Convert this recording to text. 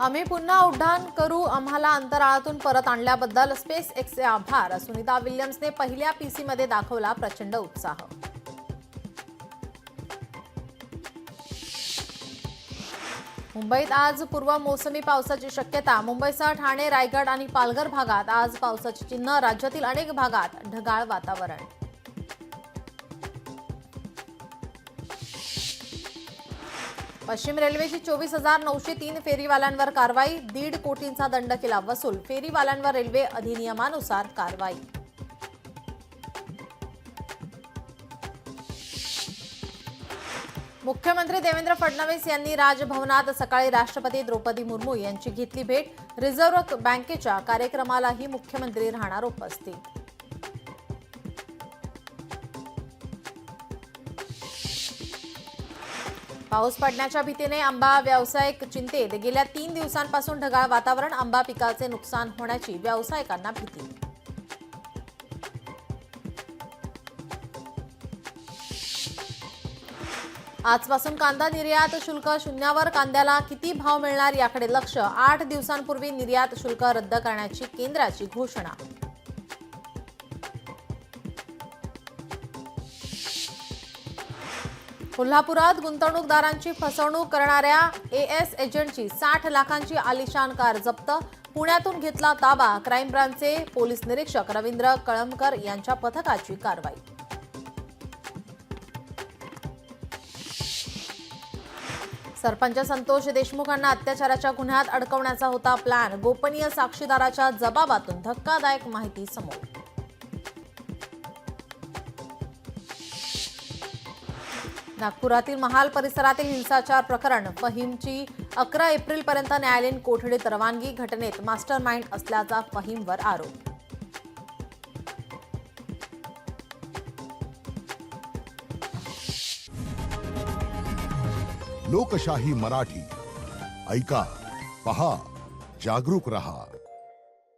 आम्ही पुन्हा उड्डाण करू, आम्हाला अंतराळातून परत आणल्याबद्दल स्पेस एक्सचे आभार. सुनीता विल्यम्सने पहिल्या पीसीमध्ये दाखवला प्रचंड उत्साह. मुंबईत आज पूर्व मोसमी पावसाची शक्यता. मुंबईसह ठाणे, रायगड आणि पालघर भागात आज पावसाची चिन्ह. राज्यातील अनेक भागात ढगाळ वातावरण. पश्चिम रेल्वेची 24,903 फेरीवाल्यांवर कारवाई. 1.5 कोटींचा दंड केला वसूल. फेरीवाल्यांवर रेल्वे अधिनियमानुसार कारवाई. मुख्यमंत्री देवेंद्र फडणवीस यांनी राजभवनात सकाळी राष्ट्रपती द्रौपदी मुर्मू यांची घेतली भेट. रिझर्व्ह बँकेच्या कार्यक्रमालाही मुख्यमंत्री राहणार उपस्थित. पाऊस पडण्याच्या भीतीने आंबा व्यावसायिक चिंतेत. गेल्या 3 दिवसांपासून ढगाळ वातावरण. आंबा पिकाचे नुकसान होण्याची व्यावसायिकांना भीती. आजपासून कांदा निर्यात शुल्क शून्यावर. कांद्याला किती भाव मिळणार याकडे लक्ष. 8 दिवसांपूर्वी निर्यात शुल्क रद्द करण्याची केंद्राची घोषणा. कोल्हापुरात गुंतवणूकदारांची फसवणूक करणाऱ्या एएस एजंटची 60 लाखांची आलिशान कार जप्त. पुण्यातून घेतला ताबा. क्राईम ब्रांचचे पोलीस निरीक्षक रवींद्र कळमकर यांच्या पथकाची कारवाई. सरपंच संतोष देशमुखांना अत्याचाराच्या गुन्ह्यात अडकवण्याचा होता प्लॅन. गोपनीय साक्षीदाराच्या जबाबातून धक्कादायक माहिती समोर. नागपुरातील महाल परिसरातील हिंसाचार प्रकरण. फहीमची 11 एप्रिलपर्यंत न्यायालयीन कोठडीत रवानगी. घटनेत मास्टर माइंड असल्याचा फहीमवर आरोप. लोकशाही मराठी ऐका, पहा, जागरूक रहा.